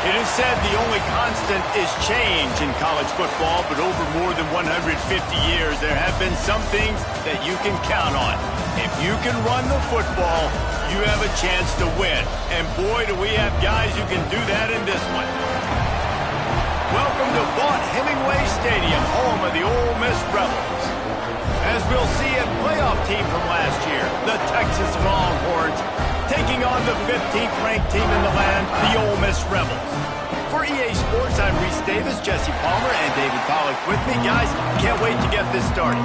It is said the only constant is change in college football, but over more than 150 years, there have been some things that you can count on. If you can run the football, you have a chance to win. And boy, do we have guys who can do that in this one. Welcome to Vaught-Hemingway Stadium, home of the Ole Miss Rebels. As we'll see, a playoff team from last year, the Texas Longhorns, taking on the 15th-ranked team in the land, the Ole Miss Rebels. For EA Sports, I'm Reese Davis, Jesse Palmer, and David Pollack with me. Guys, can't wait to get this started.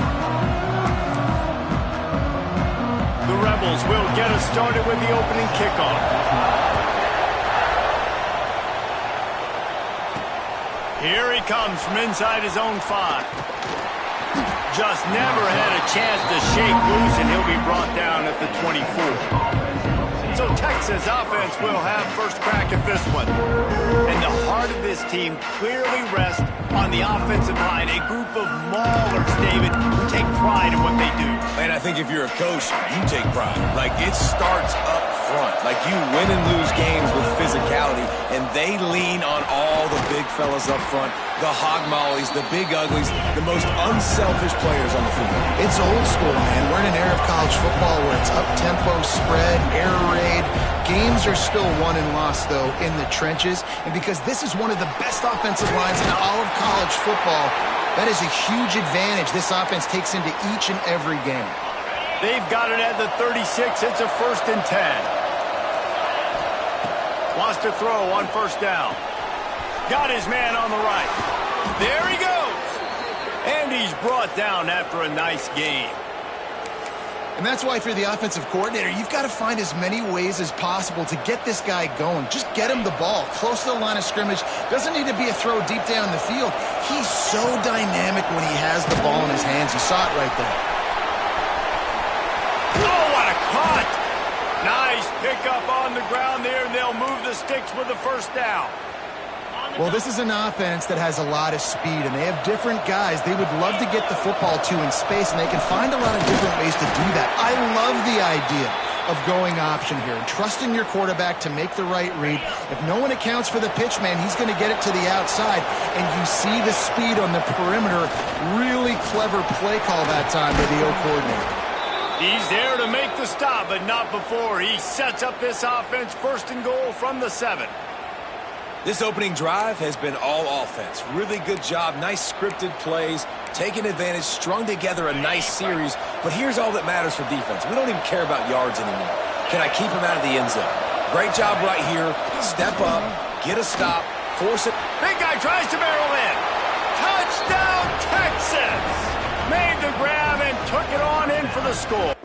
The Rebels will get us started with the opening kickoff. Here he comes from inside his own 5. Just never had a chance to shake loose, and he'll be brought down at the 24. So Texas offense will have first crack at this one. And the heart of this team clearly rests on the offensive line, a group of maulers, David, who take pride in what they do. And I think if you're a coach, you take pride. Like, it starts up front. Like, you win and lose games with physicality, and they lean on all the big fellas up front, the hog mollies, the big uglies, the most unselfish players on the field. It's old school, man. We're in an era of college football where it's up-tempo, spread, air raid. Games are still won and lost, though, in the trenches. And because this is one of the best offensive lines in all of college football, that is a huge advantage this offense takes into each and every game. They've got it at the 36. It's a 1st and 10. Wants to throw on 1st down. Got his man on the right. There he goes. And he's brought down after a nice game. And that's why, for the offensive coordinator, you've got to find as many ways as possible to get this guy going. Just get him the ball close to the line of scrimmage. Doesn't need to be a throw deep down the field. He's so dynamic when he has the ball in his hands. You saw it right there. Oh, what a cut! Nice pickup on the ground there, and they'll move the sticks with the 1st down. Well, this is an offense that has a lot of speed, and they have different guys they would love to get the football to in space, and they can find a lot of different ways to do that. I love the idea of going option here and trusting your quarterback to make the right read. If no one accounts for the pitch man, he's going to get it to the outside, and you see the speed on the perimeter. Really clever play call that time by the O coordinator. He's there to make the stop, but not before. He sets up this offense 1st and goal from the 7. This opening drive has been all offense. Really good job, nice scripted plays, taking advantage, strung together a nice series. But here's all that matters for defense. We don't even care about yards anymore. Can I keep him out of the end zone? Great job right here. Step up, get a stop, force it. Big guy tries to barrel in. Touchdown, Texas! Made the grab and took it on in for the score.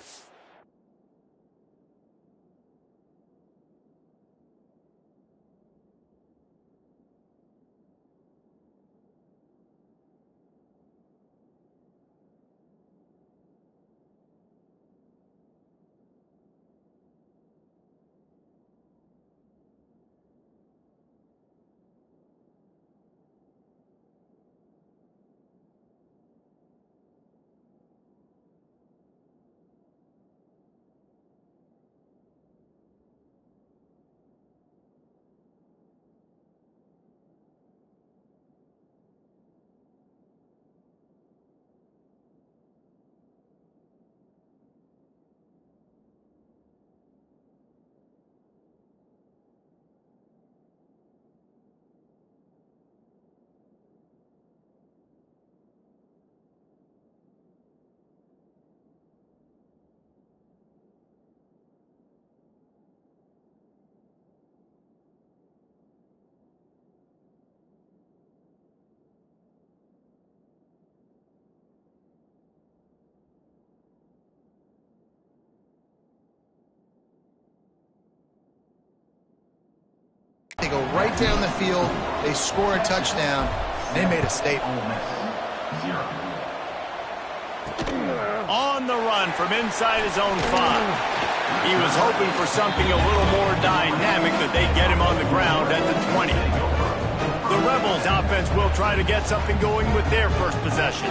They go right down the field. They score a touchdown. They made a statement. On the run from inside his own 5. He was hoping for something a little more dynamic, but they get him on the ground at the 20. The the Rebels offense will try to get something going with their first possession.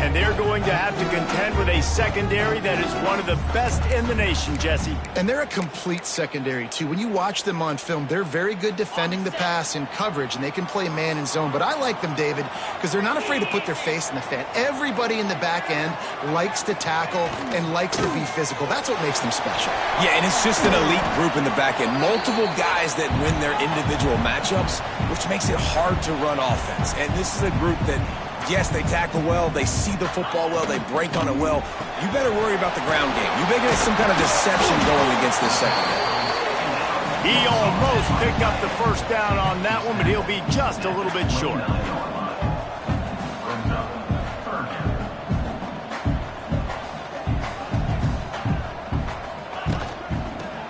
And they're going to have to contend with a secondary that is one of the best in the nation, Jesse. And they're a complete secondary, too. When you watch them on film, they're very good defending the pass in coverage, and they can play man and zone. But I like them, David, because they're not afraid to put their face in the fan. Everybody in the back end likes to tackle and likes to be physical. That's what makes them special. Yeah, and it's just an elite group in the back end. Multiple guys that win their individual matchups, which makes it hard to run offense. And this is a group that, yes, they tackle well, they see the football well, they break on it well. You better worry about the ground game. You better get some kind of deception going against this secondary. He almost picked up the first down on that one, but he'll be just a little bit short.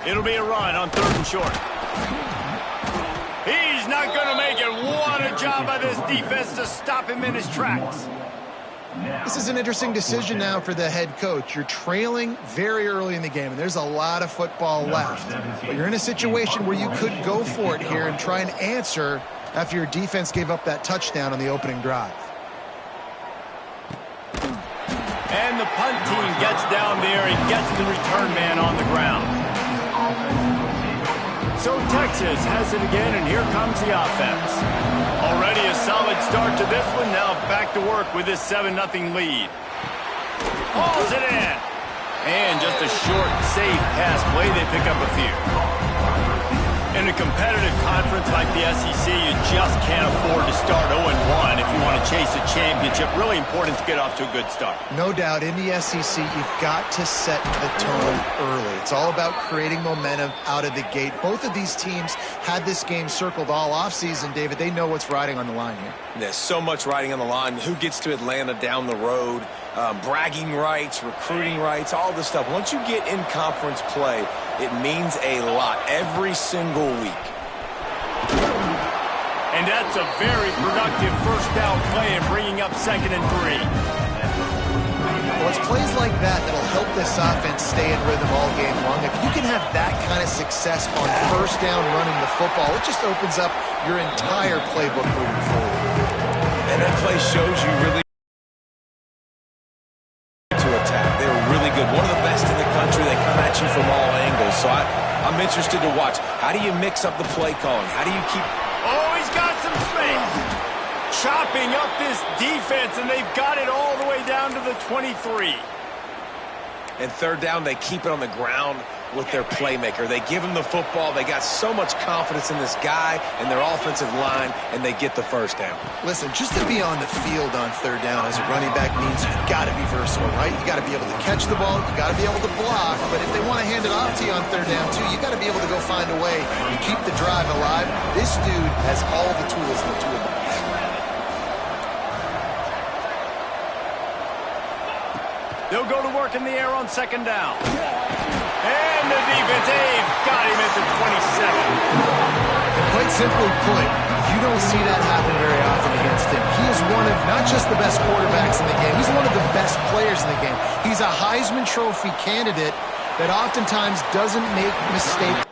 It'll be a run on 3rd and short. He's not going to make it. What a job by this defense to stop him in his tracks. This is an interesting decision now for the head coach. You're trailing very early in the game, and there's a lot of football left. But you're in a situation where you could go for it here and try and answer after your defense gave up that touchdown on the opening drive. And the punt team gets down there and gets the return man on the ground. So Texas has it again, and here comes the offense. Already a solid start to this one. Now back to work with this 7-0 lead. Hauls it in. And just a short, safe pass play. They pick up a few. In a competitive conference like the SEC, you just can't afford to start 0-1 if you want to chase a championship. Really important to get off to a good start. No doubt, in the SEC, you've got to set the tone early. It's all about creating momentum out of the gate. Both of these teams had this game circled all offseason, David. They know what's riding on the line here. There's so much riding on the line. Who gets to Atlanta down the road? Bragging rights, recruiting rights, all this stuff. Once you get in conference play, it means a lot every single week. And that's a very productive first down play and bringing up 2nd and 3. Well, it's plays like that that'll help this offense stay in rhythm all game long. If you can have that kind of success on first down running the football, it just opens up your entire playbook moving forward. And that play shows you really to attack. They're really good. One of the best in the country. They come at you from all angles. So I'm interested to watch. How do you mix up the play calling? How do you keep... Oh, he's got some space. Chopping up this defense, and they've got it all the way down to the 23. And 3rd down, they keep it on the ground with their playmaker. They give him the football. They got so much confidence in this guy and their offensive line, and they get the first down. Listen, just to be on the field on 3rd down as a running back means you've got to be versatile, right? You got to be able to catch the ball. You got to be able to block. But if they want to hand it off to you on 3rd down, too, you got to be able to go find a way to keep the drive alive. This dude has all the tools in the toolbox. They'll go to work in the air on 2nd down. And the defense, they've got him at the 27. And quite simply put, you don't see that happen very often against him. He is one of not just the best quarterbacks in the game, he's one of the best players in the game. He's a Heisman Trophy candidate that oftentimes doesn't make mistakes.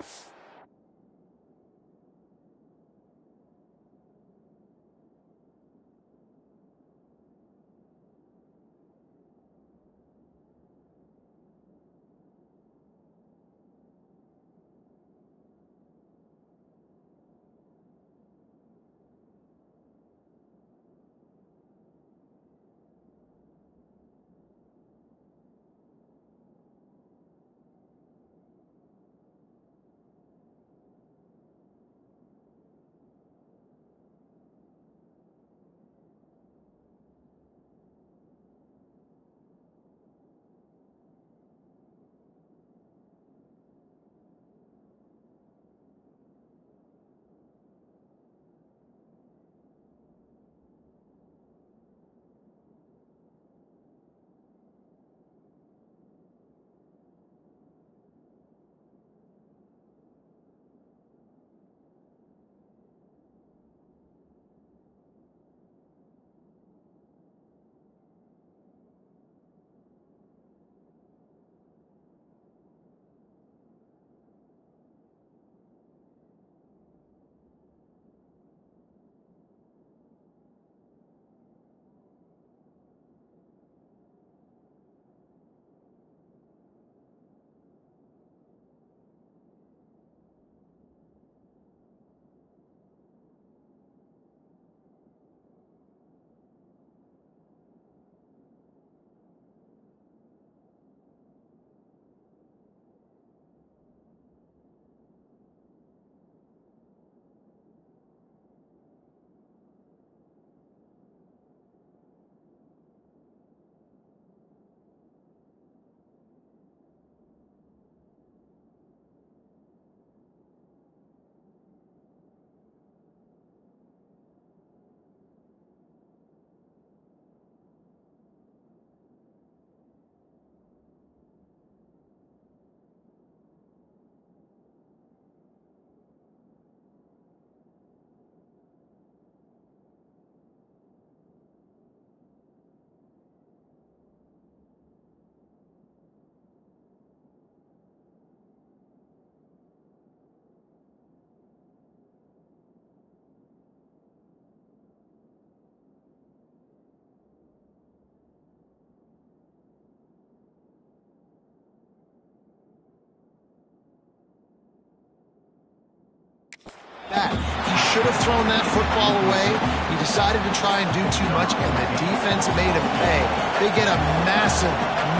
should have thrown that football away. He decided to try and do too much, and the defense made him pay. They get a massive,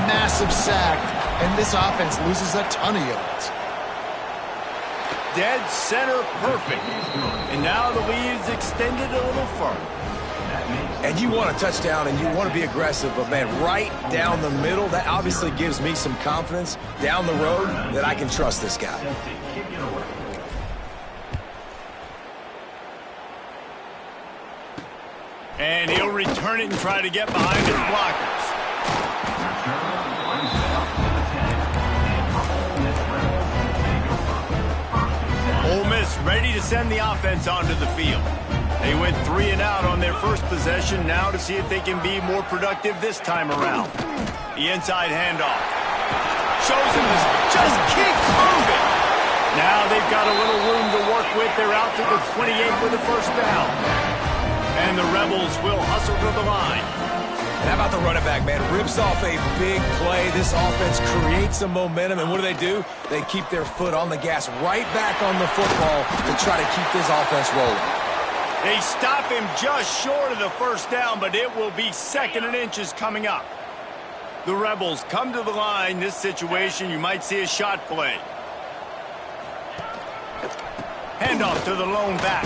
massive sack, and this offense loses a ton of yards. Dead center perfect. And now the lead is extended a little further. And you want a touchdown and you want to be aggressive, but man, right down the middle, that obviously gives me some confidence down the road that I can trust this guy. And he'll return it and try to get behind his blockers. Ole Miss ready to send the offense onto the field. They went 3 and out on their first possession, now to see if they can be more productive this time around. The inside handoff. Shows him to just keep moving. Now they've got a little room to work with. They're out to the 28 with the first down. And the Rebels will hustle to the line. And how about the running back, man? Rips off a big play. This offense creates some momentum, and what do? They keep their foot on the gas right back on the football to try to keep this offense rolling. They stop him just short of the first down, but it will be 2nd and inches coming up. The Rebels come to the line. This situation, you might see a shot play. Handoff to the lone back.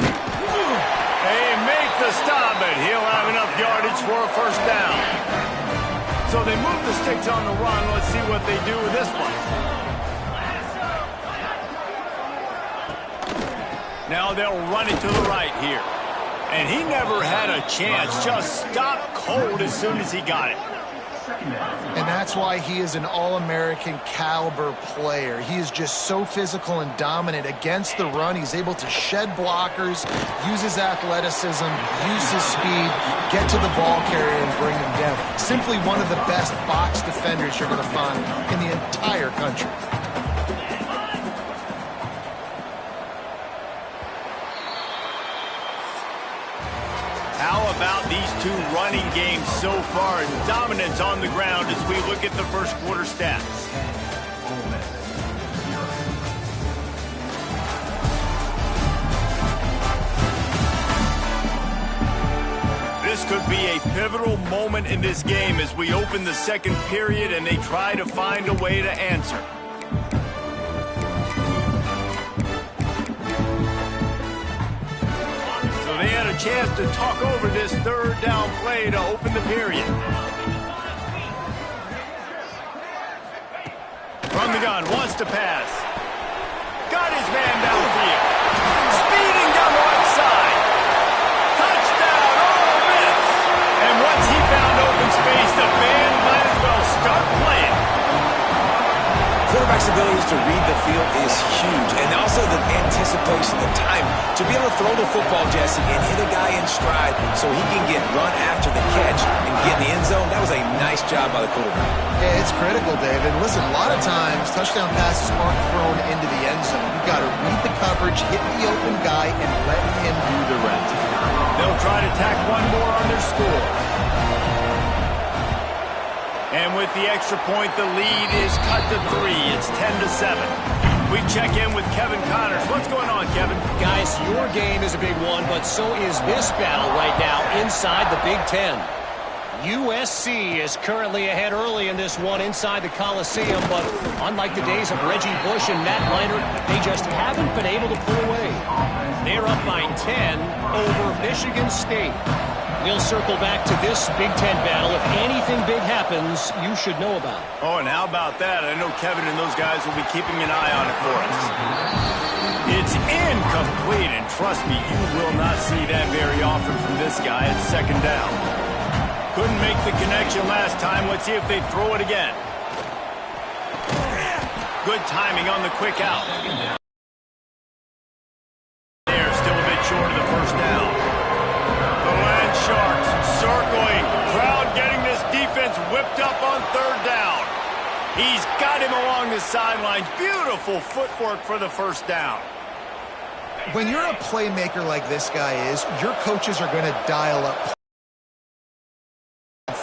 They make the stop, but he'll have enough yardage for a first down. So they move the sticks on the run. Let's see what they do with this one. Now they'll run it to the right here. And he never had a chance. Just stopped cold as soon as he got it. And that's why he is an All-American caliber player. He is just so physical and dominant against the run. He's able to shed blockers, use his athleticism, use his speed, get to the ball carrier and bring him down. Simply one of the best box defenders you're going to find in the entire country. How about these two running games so far and dominance on the ground as we look at the first quarter stats? This could be a pivotal moment in this game as we open the second period and they try to find a way to answer. They had a chance to talk over this 3rd down play to open the period. From the gun, wants to pass. Got his man downfield. Speeding down the right side. Touchdown, Ole Miss. And once he found open space, the band might as well start playing. Quarterback's abilities to read the field is huge, and also the anticipation, the time to be able to throw the football, Jesse, and hit a guy in stride so he can get run after the catch and get in the end zone. That was a nice job by the quarterback. Yeah, it's critical, David. Listen, a lot of times touchdown passes aren't thrown into the end zone. You've got to read the coverage, hit the open guy, and let him do the rest. They'll try to tack one more on their score. And with the extra point, the lead is cut to 3. It's 10-7. We check in with Kevin Connors. What's going on, Kevin? Guys, your game is a big one, but so is this battle right now inside the Big Ten. USC is currently ahead early in this one inside the Coliseum, but unlike the days of Reggie Bush and Matt Leinart, they just haven't been able to pull away. They're up by 10 over Michigan State. We'll circle back to this Big Ten battle. If anything big happens, you should know about it. Oh, and how about that? I know Kevin and those guys will be keeping an eye on it for us. It's incomplete, and trust me, you will not see that very often from this guy at 2nd down. Couldn't make the connection last time. Let's see if they throw it again. Good timing on the quick out. They're still a bit short of the first down. The Land Sharks circling. Crowd getting this defense whipped up on 3rd down. He's got him along the sidelines. Beautiful footwork for the first down. When you're a playmaker like this guy is, your coaches are going to dial up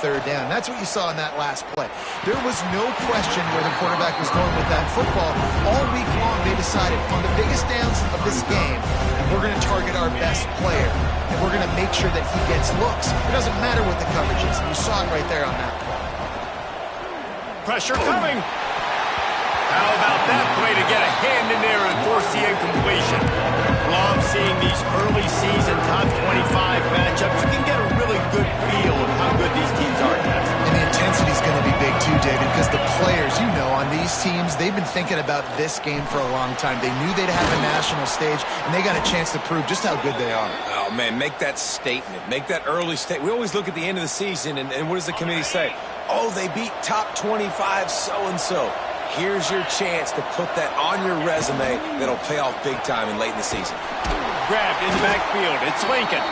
third down. That's what you saw in that last play. There was no question where the quarterback was going with that football. All week long, they decided on the biggest downs of this game, we're going to target our best player, and we're going to make sure that he gets looks. It doesn't matter what the coverage is. You saw it right there on that play. Pressure coming. How about that play to get a hand in there and force the incompletion? Love seeing these early season top 25 matchups. You can get a really good feel of how good these teams are, guys. And the intensity is going to be big too, David, because the players, you know, on these teams, they've been thinking about this game for a long time. They knew they'd have a national stage, and they got a chance to prove just how good they are. Oh, man, make that statement. Make that early statement. We always look at the end of the season, and what does the committee say? Oh, they beat top 25 so-and-so. Here's your chance to put that on your resume that'll pay off big time and late in the season. Grabbed in the backfield. It's Lincoln.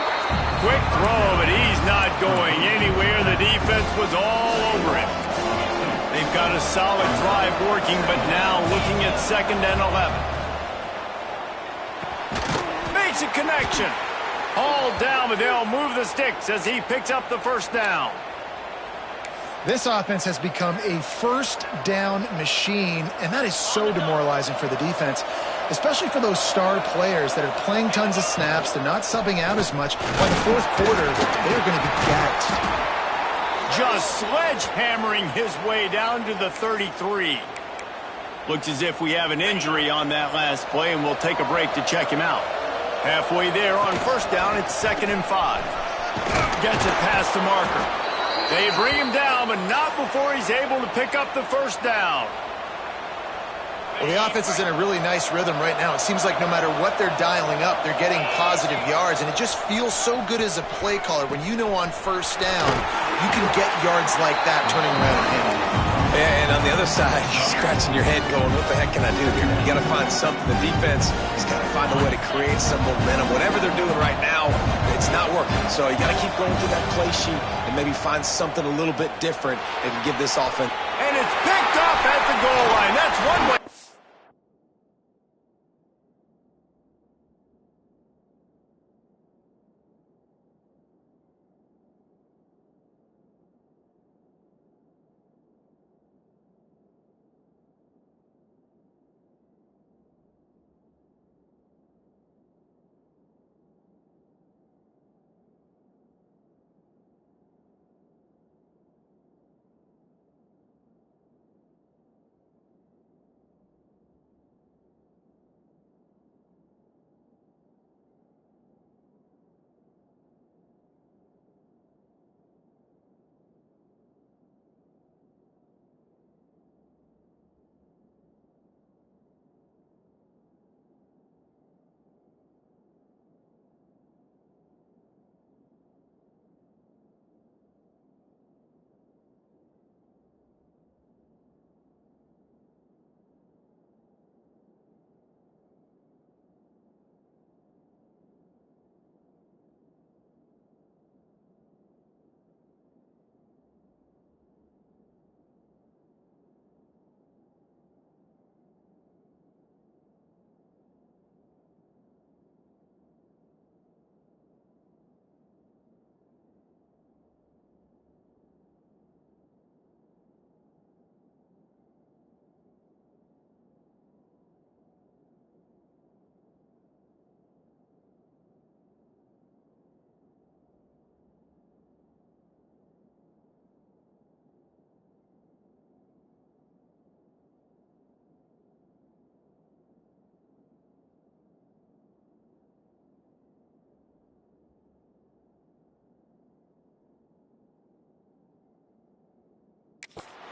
Quick throw, but he's not going anywhere. The defense was all over him. They've got a solid drive working, but now looking at 2nd and 11. Makes a connection. Hauled down, but they'll move the sticks as he picks up the first down. This offense has become a first down machine, and that is so demoralizing for the defense, especially for those star players that are playing tons of snaps. They're not subbing out as much. By the fourth quarter, they're going to be gassed. Just sledgehammering his way down to the 33. Looks as if we have an injury on that last play, and we'll take a break to check him out. Halfway there on first down, it's 2nd and 5. Gets it past the marker. They bring him down, but not before he's able to pick up the first down. Well, the offense is in a really nice rhythm right now. It seems like no matter what they're dialing up, they're getting positive yards, and it just feels so good as a play caller when you know on first down you can get yards like that turning around and handling it. Yeah, and on the other side, you're scratching your head going, what the heck can I do here? You got to find something. The defense has got to find a way to create some momentum. Whatever they're doing right now, it's not working. So you got to keep going through that play sheet and maybe find something a little bit different that can give this offense. And it's picked off at the goal line. That's one way.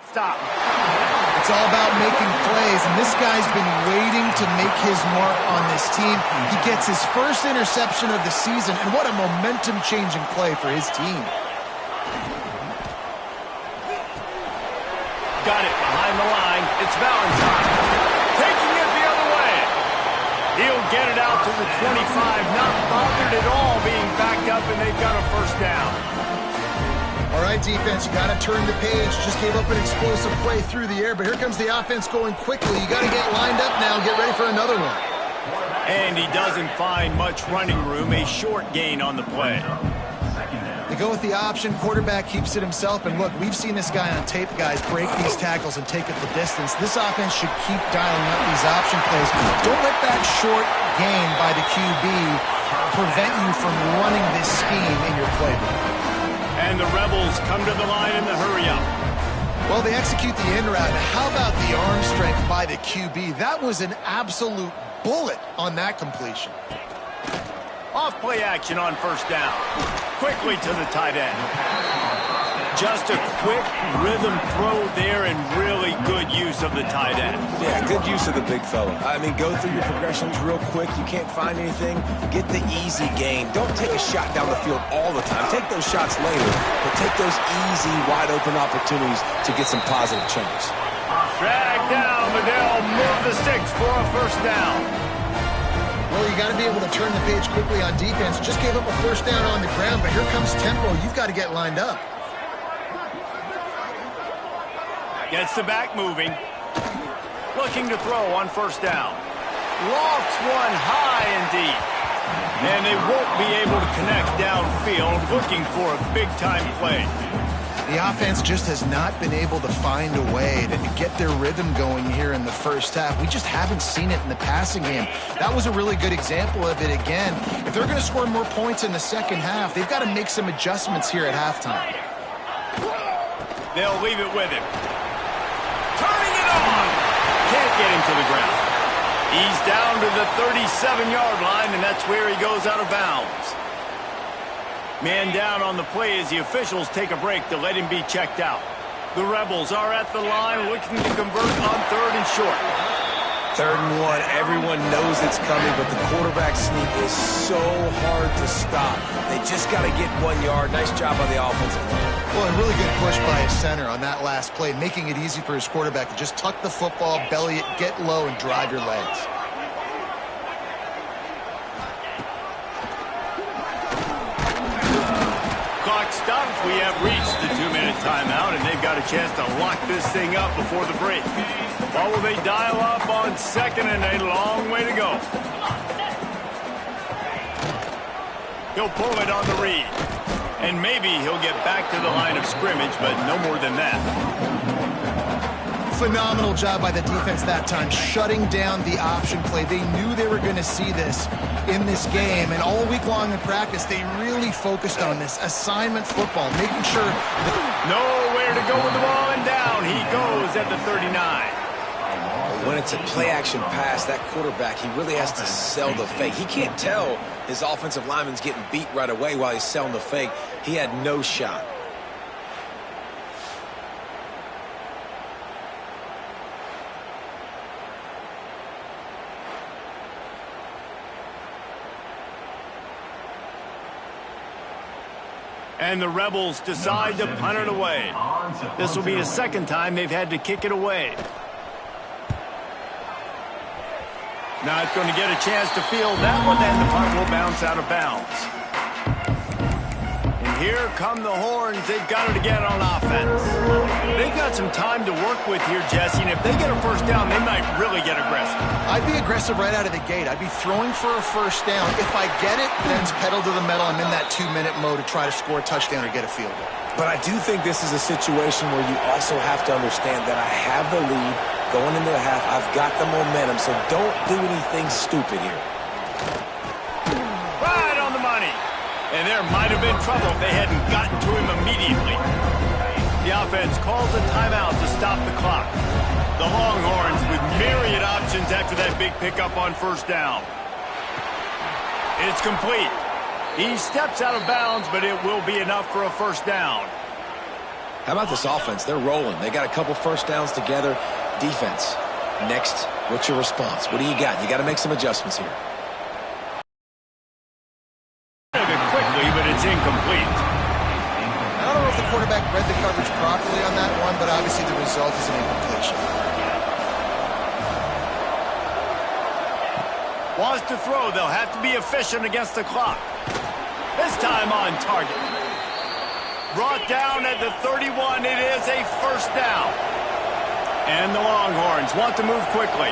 Stop. It's all about making plays, and this guy's been waiting to make his mark on this team. He gets his first interception of the season, and what a momentum-changing play for his team. Got it behind the line. It's Valentine. Taking it the other way. He'll get it out to the 25, not bothered at all being backed up, and they've got a first down. All right, defense, you got to turn the page. Just gave up an explosive play through the air, but here comes the offense going quickly. You got to get lined up now and get ready for another one. And he doesn't find much running room. A short gain on the play. They go with the option. Quarterback keeps it himself. And look, we've seen this guy on tape, guys, break these tackles and take it the distance. This offense should keep dialing up these option plays. Don't let that short gain by the QB prevent you from running this scheme in your playbook. And the Rebels come to the line in the hurry-up. Well, they execute the in route. How about the arm strength by the QB? That was an absolute bullet on that completion. Off play action on first down. Quickly to the tight end. Just a quick rhythm throw there and really good use of the tight end. Yeah, good use of the big fella. I mean, go through your progressions real quick. You can't find anything. Get the easy gain. Don't take a shot down the field all the time. Take those shots later, but take those easy, wide-open opportunities to get some positive change. Drag down, but they'll move the sticks for a first down. Well, you got to be able to turn the page quickly on defense. Just gave up a first down on the ground, but here comes tempo. You've got to get lined up. Gets the back moving. Looking to throw on first down. Lofts one high and deep. And they won't be able to connect downfield, looking for a big-time play. The offense just has not been able to find a way to get their rhythm going here in the first half. We just haven't seen it in the passing game. That was a really good example of it again. If they're going to score more points in the second half, they've got to make some adjustments here at halftime. They'll leave it with him. Turning it on. Can't get him to the ground. He's down to the 37-yard line, and that's where he goes out of bounds. Man down on the play as the officials take a break to let him be checked out. The Rebels are at the line looking to convert on third and short. 3rd and 1. Everyone knows it's coming, but the quarterback sneak is so hard to stop. They just got to get 1 yard. Nice job by the offensive line. Well, a really good push by his center on that last play, making it easy for his quarterback to just tuck the football, belly it, get low, and drive your legs. Clock stops. We have reached the 2-minute timeout, and they've got a chance to lock this thing up before the break. Or will they dial up on second and a long way to go? He'll pull it on the read. And maybe he'll get back to the line of scrimmage, but no more than that. Phenomenal job by the defense that time, shutting down the option play. They knew they were going to see this in this game, and all week long in practice, they really focused on this assignment football, making sure that... Nowhere to go with the ball, and down he goes at the 39. When it's a play-action pass, that quarterback, he really has to sell the fake. He can't tell his offensive lineman's getting beat right away while he's selling the fake. He had no shot. And the Rebels decide to punt it away. This will be the second time they've had to kick it away. Not going to get a chance to field that one, and the punt will bounce out of bounds. And here come the Horns. They've got it again on offense. They've got some time to work with here, Jesse, and if they get a first down, they might really get aggressive. I'd be aggressive right out of the gate. I'd be throwing for a first down. If I get it, then it's pedal to the metal. I'm in that 2-minute mode to try to score a touchdown or get a field goal. But I do think this is a situation where you also have to understand that I have the lead going into the half. I've got the momentum, so don't do anything stupid here. Right on the money. And there might have been trouble if they hadn't gotten to him immediately. The offense calls a timeout to stop the clock. The Longhorns with myriad options after that big pickup on first down. It's complete. He steps out of bounds, but it will be enough for a first down. How about this offense? They're rolling. They got a couple first downs together. Defense, next, what's your response? What do you got? You got to make some adjustments here. Quickly, but it's incomplete. I don't know if the quarterback read the coverage properly on that one, but obviously the result is an incompletion. Wants to throw. They'll have to be efficient against the clock. This time on target. Brought down at the 31. It is a first down. And the Longhorns want to move quickly.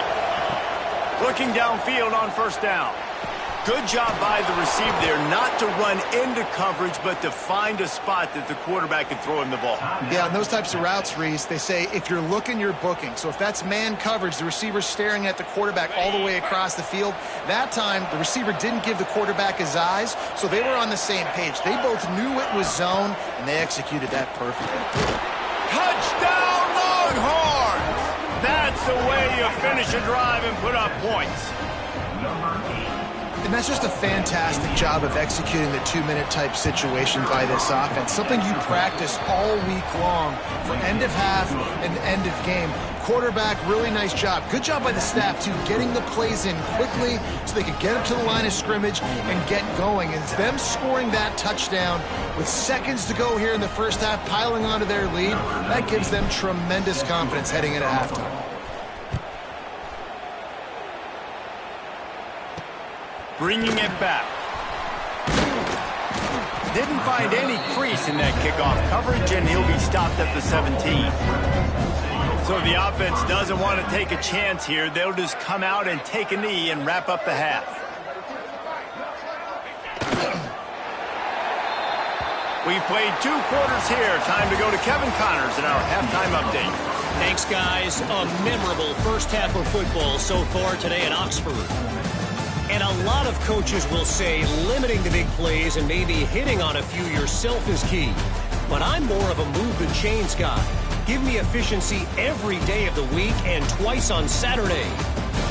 Looking downfield on first down. Good job by the receiver there not to run into coverage, but to find a spot that the quarterback can throw him the ball. Yeah, on those types of routes, Reese, they say if you're looking, you're booking. So if that's man coverage, the receiver's staring at the quarterback all the way across the field. That time, the receiver didn't give the quarterback his eyes, so they were on the same page. They both knew it was zone, and they executed that perfectly. Touchdown, Longhorns! That's the way you finish a drive and put up points. And that's just a fantastic job of executing the two-minute type situation by this offense. Something you practice all week long for end of half and end of game. Quarterback, really nice job. Good job by the staff, too, getting the plays in quickly so they could get up to the line of scrimmage and get going. And it's them scoring that touchdown with seconds to go here in the first half, piling onto their lead. That gives them tremendous confidence heading into halftime. Bringing it back. Didn't find any crease in that kickoff coverage, and he'll be stopped at the 17. So the offense doesn't want to take a chance here. They'll just come out and take a knee and wrap up the half. We've played 2 quarters here. Time to go to Kevin Connors in our halftime update. Thanks, guys. A memorable first half of football so far today at Oxford. And a lot of coaches will say limiting the big plays and maybe hitting on a few yourself is key. But I'm more of a move the chains guy. Give me efficiency every day of the week and twice on Saturday.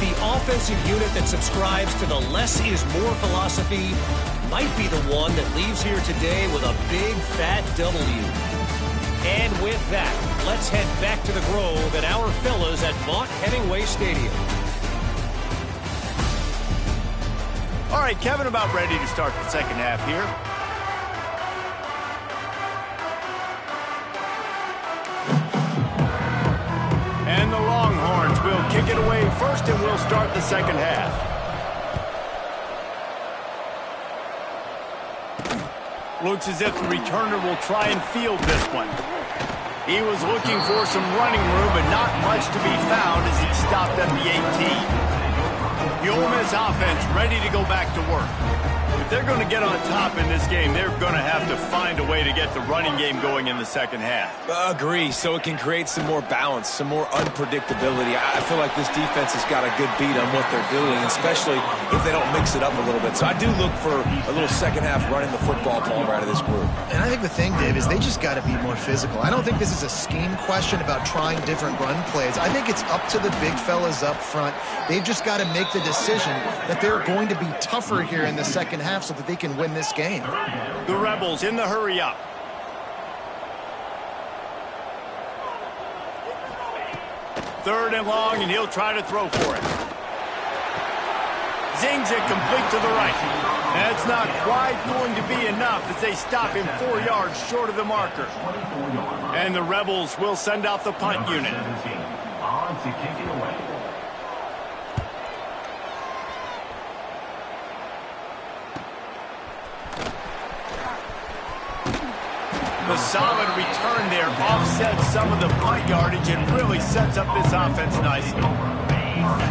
The offensive unit that subscribes to the less is more philosophy might be the one that leaves here today with a big fat W. And with that, let's head back to the Grove and our fellas at Vaught Hemingway Stadium. All right, Kevin, about ready to start the second half here. And the Longhorns will kick it away first, and we'll start the second half. Looks as if the returner will try and field this one. He was looking for some running room, but not much to be found as he stopped at the 18. The Ole Miss offense ready to go back to work. If they're going to get on top in this game, they're going to have to find a way to get the running game going in the second half. Agree, so it can create some more balance, some more unpredictability. I feel like this defense has got a good beat on what they're doing, especially if they don't mix it up a little bit. So I do look for a little second half running the football ball out of this group. And I think the thing, Dave, is they just got to be more physical. I don't think this is a scheme question about trying different run plays. I think it's up to the big fellas up front. They've just got to make the decision that they're going to be tougher here in the second half so that they can win this game. The Rebels in the hurry up. Third and long, and he'll try to throw for it. Zings it complete to the right. That's not quite going to be enough as they stop him 4 yards short of the marker. And the Rebels will send out the punt unit. The solid return there offsets some of the punt yardage and really sets up this offense nicely.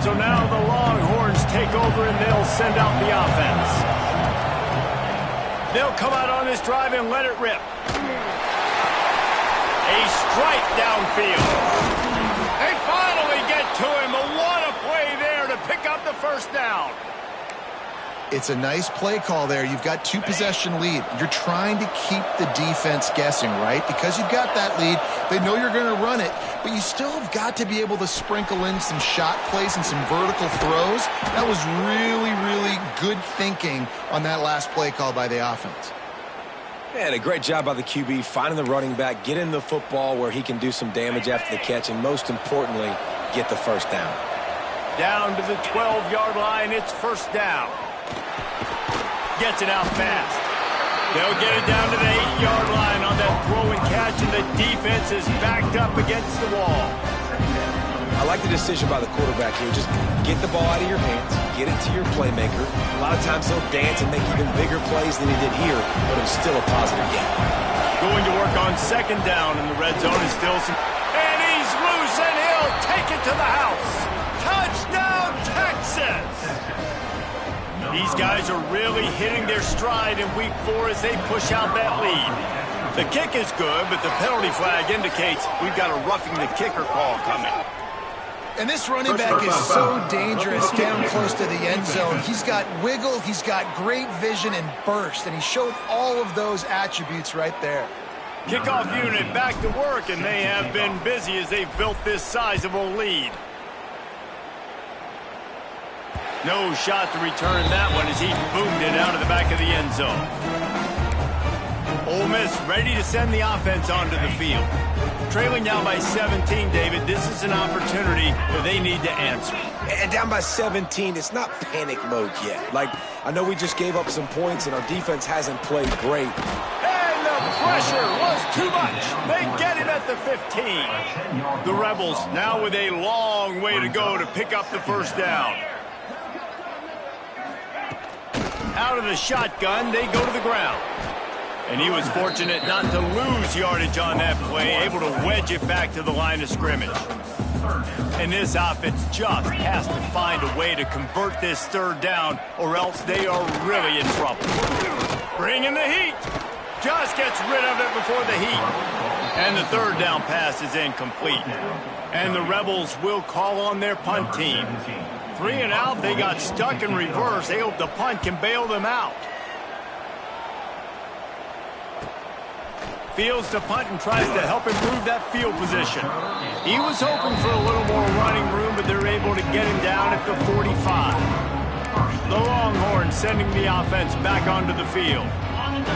So now the Longhorns take over and they'll send out the offense. They'll come out on this drive and let it rip. A strike downfield. They finally get to him. What a play there to pick up the first down. It's a nice play call there. You've got 2-possession lead. You're trying to keep the defense guessing, right? Because you've got that lead. They know you're going to run it, but you still have got to be able to sprinkle in some shot plays and some vertical throws. That was really, really good thinking on that last play call by the offense. Man, a great job by the QB finding the running back, getting the football where he can do some damage after the catch, and most importantly, get the first down. Down to the 12-yard line. It's first down. Gets it out fast. They'll get it down to the 8-yard line on that throw and catch, and the defense is backed up against the wall. I like the decision by the quarterback here. Just get the ball out of your hands, get it to your playmaker. A lot of times he'll dance and make even bigger plays than he did here, but it was still a positive game. Going to work on second down, and the red zone is still some... And he's loose, and he'll take it to the house. Touchdown, Texas! He's These guys are really hitting their stride in week 4 as they push out that lead. The kick is good, but the penalty flag indicates we've got a roughing the kicker call coming. And this running back is so dangerous down close to the end zone. He's got wiggle, he's got great vision and burst, and he showed all of those attributes right there. Kickoff unit back to work, and they have been busy as they've built this sizable lead. No shot to return that one as he boomed it out of the back of the end zone. Ole Miss ready to send the offense onto the field. Trailing down by 17, David, this is an opportunity where they need to answer. And down by 17, it's not panic mode yet. Like, I know we just gave up some points and our defense hasn't played great. And the pressure was too much. They get him at the 15. The Rebels now with a long way to go to pick up the first down. Out of the shotgun, they go to the ground. And he was fortunate not to lose yardage on that play, able to wedge it back to the line of scrimmage. And this offense just has to find a way to convert this third down, or else they are really in trouble. Bringing the heat. Just gets rid of it before the heat. And the third down pass is incomplete. And the Rebels will call on their punt team. 3 and out, they got stuck in reverse. They hope the punt can bail them out. Fields to punt and tries to help improve that field position. He was hoping for a little more running room, but they're able to get him down at the 45. The Longhorns sending the offense back onto the field.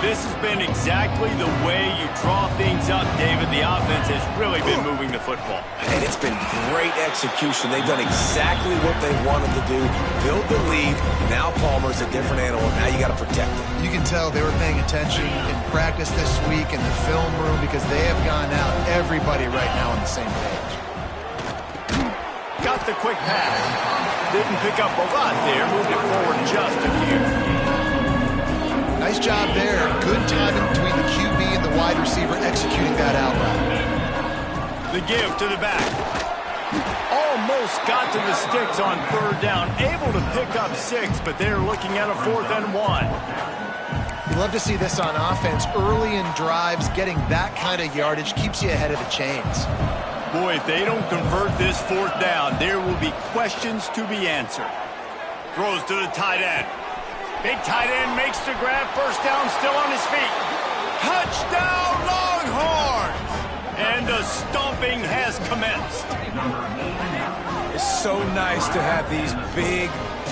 This has been exactly the way you draw things up, David. The offense has really been moving the football. And it's been great execution. They've done exactly what they wanted to do. Build the lead. Now Palmer's a different animal. Now you got to protect him. You can tell they were paying attention in practice this week in the film room because they have gone out, everybody right now on the same page. Got the quick pass. Didn't pick up a lot there. Moved it forward just a few. Nice job there. Good timing between the QB and the wide receiver executing that out route. The give to the back. Almost got to the sticks on third down. Able to pick up 6, but they're looking at a 4th and 1. You love to see this on offense. Early in drives, getting that kind of yardage keeps you ahead of the chains. Boy, if they don't convert this 4th down, there will be questions to be answered. Throws to the tight end. Big tight end makes the grab. First down, still on his feet. Touchdown, Longhorns! And the stomping has commenced. It's so nice to have these big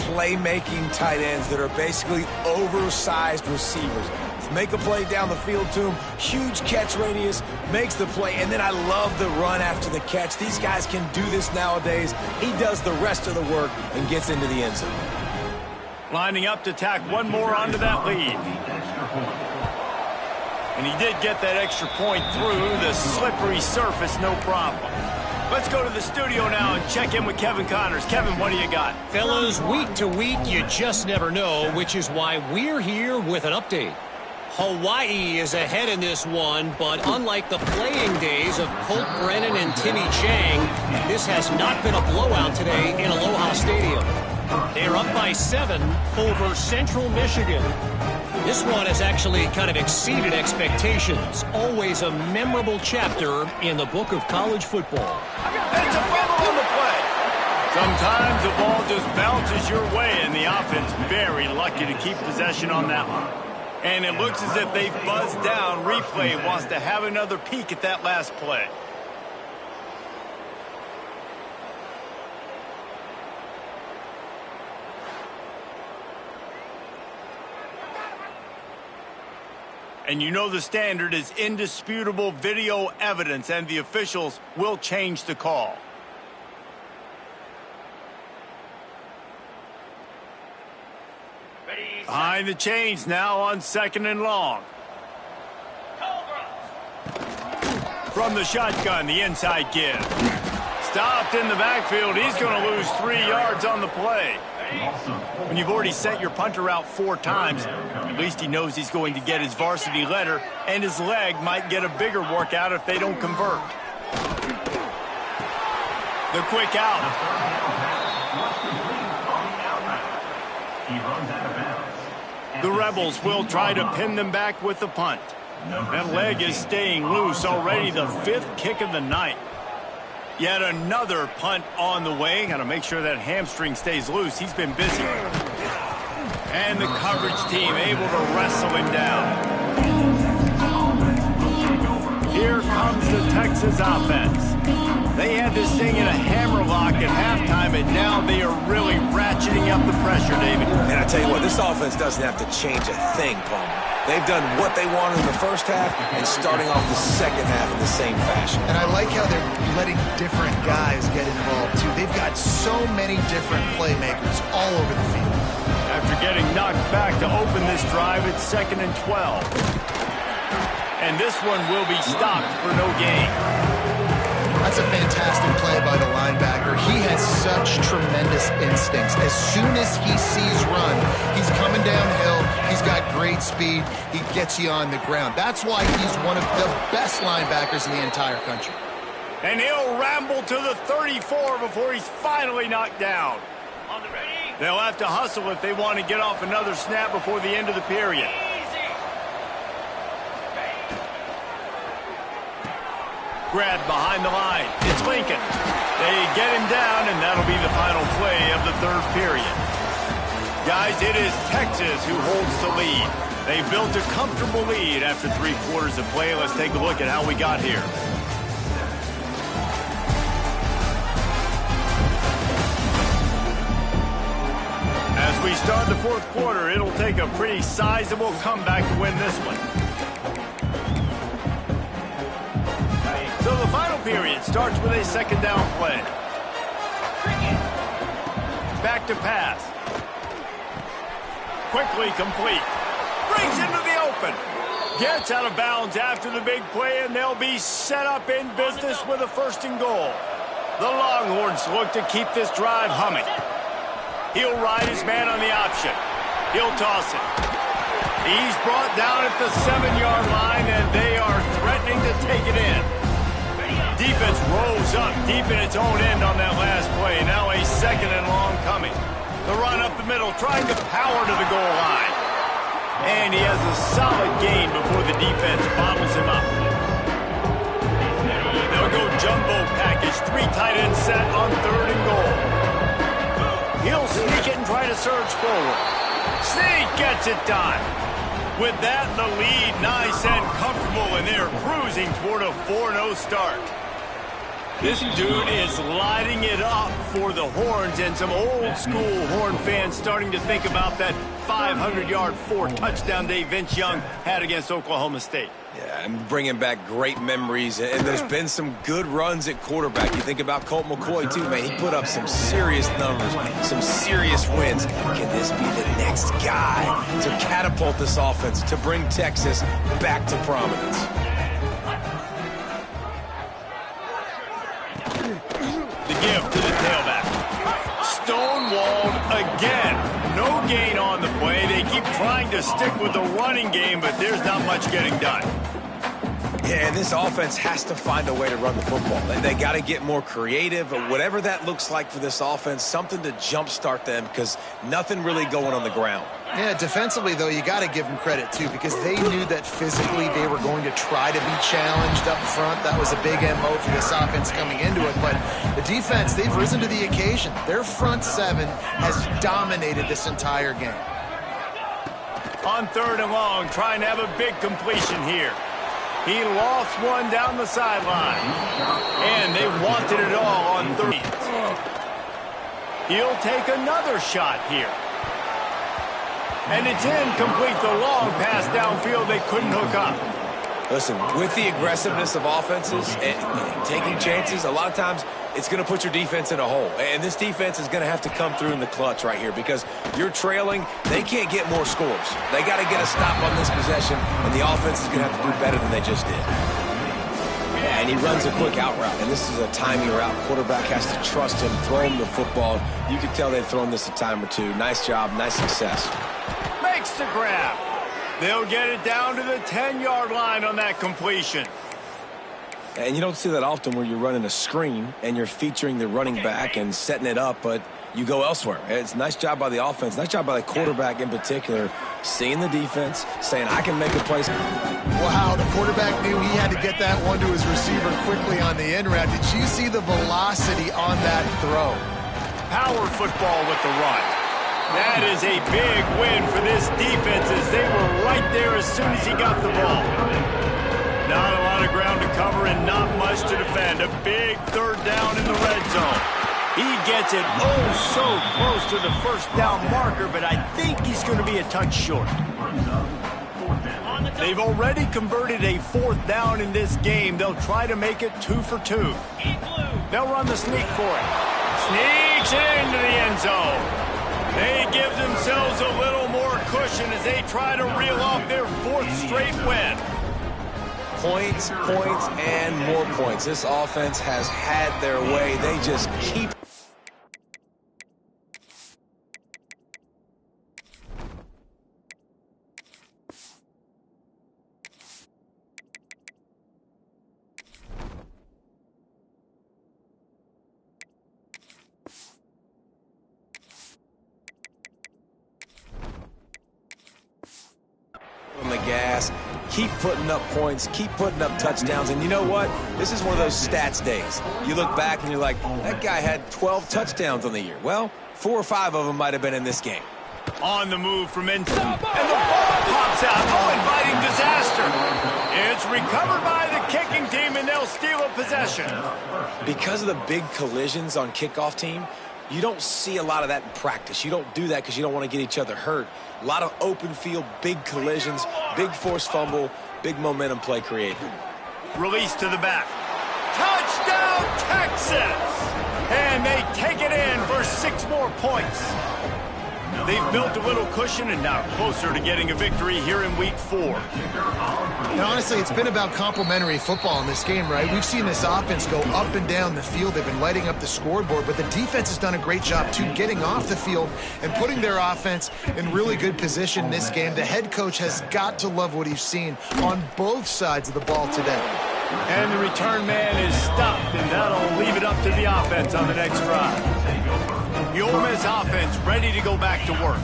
playmaking tight ends that are basically oversized receivers. Make a play down the field to him. Huge catch radius, makes the play, and then I love the run after the catch. These guys can do this nowadays. He does the rest of the work and gets into the end zone. Lining up to tack one more onto that lead. And he did get that extra point through the slippery surface, no problem. Let's go to the studio now and check in with Kevin Connors. Kevin, what do you got? Fellas, week to week, you just never know, which is why we're here with an update. Hawaii is ahead in this one, but unlike the playing days of Colt Brennan and Timmy Chang, this has not been a blowout today in Aloha Stadium. They're up by 7 over Central Michigan. This one has actually kind of exceeded expectations. Always a memorable chapter in the book of college football. It's a fumble on the play. Sometimes the ball just bounces your way, and the offense very lucky to keep possession on that one. And it looks as if they've buzzed down. Replay wants to have another peek at that last play. And you know the standard is indisputable video evidence, and the officials will change the call. Behind the chains now on 2nd and long. From the shotgun, the inside give. Stopped in the backfield. He's going to lose 3 yards on the play. When you've already sent your punter out 4 times, at least he knows he's going to get his varsity letter, and his leg might get a bigger workout if they don't convert. The quick out. He runs out of bounds. The Rebels will try to pin them back with the punt. That leg is staying loose already, the 5th kick of the night. Yet another punt on the way. Got to make sure that hamstring stays loose. He's been busy. And the coverage team able to wrestle him down. Here comes the Texas offense. They had this thing in a hammerlock at halftime, and now they are really ratcheting up the pressure, David. And I tell you what, this offense doesn't have to change a thing, Palmer. They've done what they wanted in the first half and starting off the second half in the same fashion. And I like how they're letting different guys get involved, too. They've got so many different playmakers all over the field. After getting knocked back to open this drive, it's 2nd and 12. And this one will be stopped for no gain. That's a fantastic play by the linebacker. He has such tremendous instincts. As soon as he sees run, he's coming downhill. He's got great speed. He gets you on the ground. That's why he's one of the best linebackers in the entire country. And he'll ramble to the 34 before he's finally knocked down. They'll have to hustle if they want to get off another snap before the end of the period. Grabbed behind the line. It's Lincoln. They get him down, and that'll be the final play of the 3rd period. Guys, it is Texas who holds the lead. They built a comfortable lead after 3 quarters of play. Let's take a look at how we got here. As we start the 4th quarter, it'll take a pretty sizable comeback to win this one. So the final period starts with a 2nd down play. Back to pass. Quickly complete. Brings into the open. Gets out of bounds after the big play, and they'll be set up in business with a 1st and goal. The Longhorns look to keep this drive humming. He'll ride his man on the option. He'll toss it. He's brought down at the 7-yard line, and they are threatening to take it in. Defense rolls up deep in its own end on that last play. Now a 2nd and long coming. The run up the middle, trying to power to the goal line. And he has a solid gain before the defense bottles him up. They'll go jumbo package, 3 tight end set on 3rd and goal. He'll sneak it and try to surge forward. Sneak gets it done. With that, the lead nice and comfortable, and they're cruising toward a 4-0 start. This dude is lighting it up for the Horns, and some old-school Horn fans starting to think about that 500-yard 4-touchdown day Vince Young had against Oklahoma State. Yeah, and bringing back great memories, and there's been some good runs at quarterback. You think about Colt McCoy, too, man. He put up some serious numbers, some serious wins. Can this be the next guy to catapult this offense, to bring Texas back to prominence? The give to the tailback. Stonewalled again. No gain on the play. They keep trying to stick with the running game, but there's not much getting done. Yeah, and this offense has to find a way to run the football. They got to get more creative, or whatever that looks like for this offense, something to jumpstart them, because nothing really going on the ground. Yeah, defensively, though, you got to give them credit, too, because they knew that physically they were going to try to be challenged up front. That was a big MO for this offense coming into it. But the defense, they've risen to the occasion. Their front 7 has dominated this entire game. On 3rd and long, trying to have a big completion here. He lost one down the sideline. And they wanted it all on 3rd. He'll take another shot here. And it's incomplete. The long pass downfield, they couldn't hook up. Listen, with the aggressiveness of offenses and taking chances, a lot of times it's going to put your defense in a hole. And this defense is going to have to come through in the clutch right here, because you're trailing. They can't get more scores. They got to get a stop on this possession, and the offense is going to have to do better than they just did. Yeah, and he runs a quick out route, and this is a timing route. Quarterback has to trust him, throw him the football. You can tell they've thrown this a time or two. Nice job, nice success. Makes the grab. They'll get it down to the 10-yard line on that completion. And you don't see that often where you're running a screen and you're featuring the running back and setting it up, but you go elsewhere. It's a nice job by the offense, nice job by the quarterback in particular, seeing the defense, saying, I can make a play. Wow, the quarterback knew he had to get that one to his receiver quickly on the end route. Did you see the velocity on that throw? Power football with the run. That is a big win for this defense as they were right there as soon as he got the ball. Not a lot of ground to cover and not much to defend. A big third down in the red zone. He gets it oh so close to the first down marker, but I think he's going to be a touch short. They've already converted a fourth down in this game. They'll try to make it 2 for 2. They'll run the sneak for it. Sneaks into the end zone. They give themselves a little more cushion as they try to reel off their 4th straight win. Points, points, and more points. This offense has had their way. They just keep. On the gas, keep putting up points, keep putting up touchdowns, and you know what? This is one of those stats days. You look back and you're like, that guy had 12 touchdowns on the year. Well, 4 or 5 of them might have been in this game. On the move from inside, and the ball pops out. Oh, inviting disaster. It's recovered by the kicking team, and they'll steal a possession. Because of the big collisions on kickoff team, you don't see a lot of that in practice. You don't do that because you don't want to get each other hurt. A lot of open field, big collisions, big forced fumble, big momentum play created. Release to the back. Touchdown, Texas! And they take it in for 6 more points. They've built a little cushion and now closer to getting a victory here in week 4. And honestly, it's been about complementary football in this game, right? We've seen this offense go up and down the field. They've been lighting up the scoreboard, but the defense has done a great job, too, getting off the field and putting their offense in really good position in this game. The head coach has got to love what he's seen on both sides of the ball today. And the return man is stopped, and that'll leave it up to the offense on the next drive. The Ole Miss offense ready to go back to work.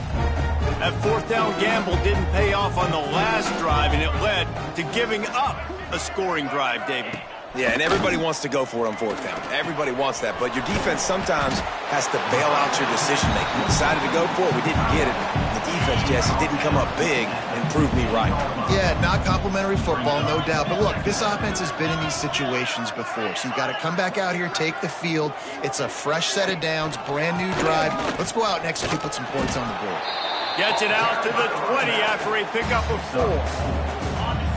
That 4th down gamble didn't pay off on the last drive, and it led to giving up a scoring drive, David. Yeah, and everybody wants to go for it on 4th down. Everybody wants that, but your defense sometimes has to bail out your decision-making. We decided to go for it. We didn't get it. The defense, Jesse, didn't come up big and prove me right. Yeah, not complimentary football, no doubt. But look, this offense has been in these situations before, so you got to come back out here, take the field. It's a fresh set of downs, brand new drive. Let's go out and execute, put some points on the board. Gets it out to the 20 after a pickup of 4.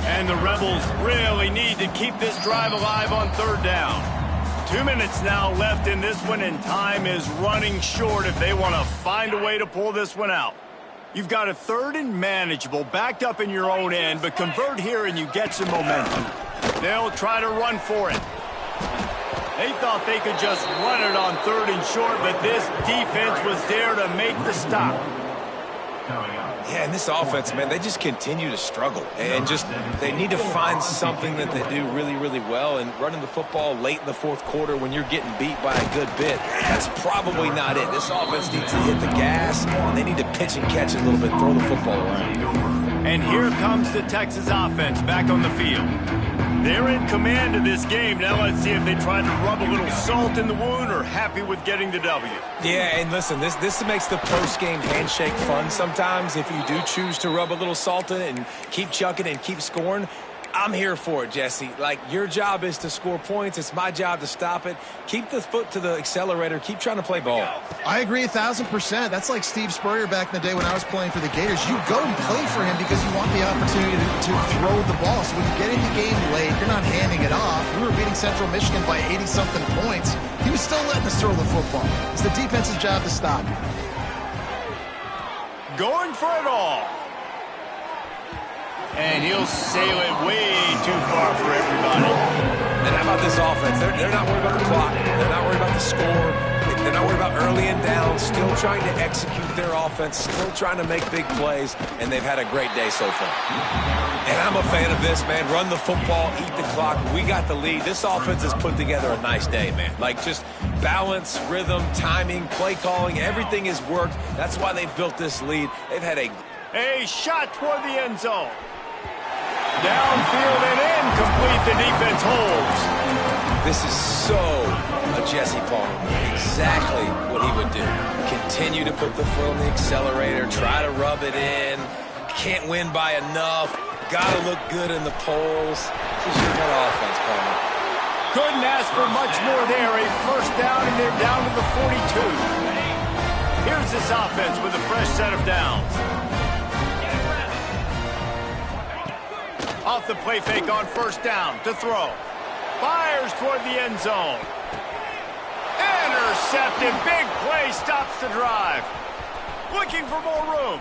And the Rebels really need to keep this drive alive on 3rd down. 2 minutes now left in this one, and time is running short if they want to find a way to pull this one out. You've got a 3rd and manageable, backed up in your own end, but convert here and you get some momentum. They'll try to run for it. They thought they could just run it on 3rd and short, but this defense was there to make the stop. Yeah, and this offense, man, they just continue to struggle. And just, they need to find something that they do really, really well. And running the football late in the 4th quarter when you're getting beat by a good bit, that's probably not it. This offense needs to hit the gas, and they need to pitch and catch a little bit, throw the football around. And here comes the Texas offense back on the field. They're in command of this game. Now let's see if they try to rub a little salt in the wound or happy with getting the W. Yeah, and listen, this makes the post-game handshake fun sometimes. If you do choose to rub a little salt in it and keep chucking and keep scoring, I'm here for it, Jesse. Like, your job is to score points. It's my job to stop it. Keep the foot to the accelerator. Keep trying to play ball. I agree 1,000%. That's like Steve Spurrier back in the day when I was playing for the Gators. You go and play for him because you want the opportunity to throw the ball. So when you get in the game late, you're not handing it off. We were beating Central Michigan by 80-something points. He was still letting us throw the football. It's the defense's job to stop. Going for it all. And he'll sail it way too far for everybody. And how about this offense? They're not worried about the clock. They're not worried about the score. They They're not worried about early and down, still trying to execute their offense, still trying to make big plays, and they've had a great day so far. And I'm a fan of this, man. Run the football, eat the clock. We got the lead. This offense has put together a nice day, man. Like, just balance, rhythm, timing, play calling, everything has worked. That's why they've built this lead. They've had a shot toward the end zone. Downfield and incomplete. The defense holds. This is so a Jesse Palmer. Exactly what he would do. Continue to put the foot on the accelerator, try to rub it in. Can't win by enough. Got to look good in the polls. This is your kind of offense, Palmer. Couldn't ask for much more there. A first down, and they're down to the 42. Here's this offense with a fresh set of downs. Off the play fake on first down to throw. Fires toward the end zone. Intercepted. Big play stops the drive. Looking for more room.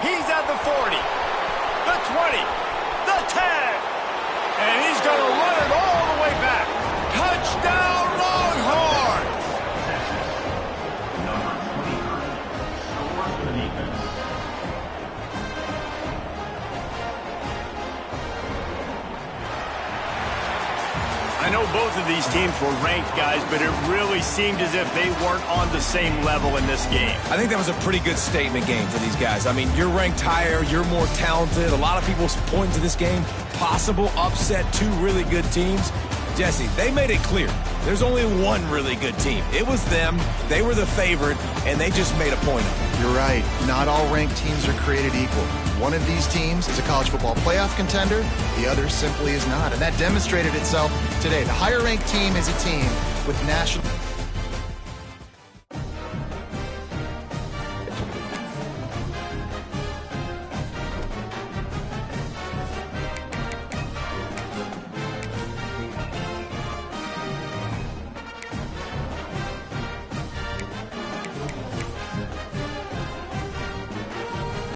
He's at the 40, the 20, the 10. And he's going to run it all the way back. Touchdown, Longhorns! I know both of these teams were ranked, guys, but it really seemed as if they weren't on the same level in this game. I think that was a pretty good statement game for these guys. I mean, you're ranked higher, you're more talented. A lot of people point to this game, possible upset, two really good teams. Jesse, they made it clear. There's only one really good team. It was them. They were the favorite, and they just made a point of it. You're right. Not all ranked teams are created equal. One of these teams is a college football playoff contender. The other simply is not. And that demonstrated itself today. The higher ranked team is a team with national...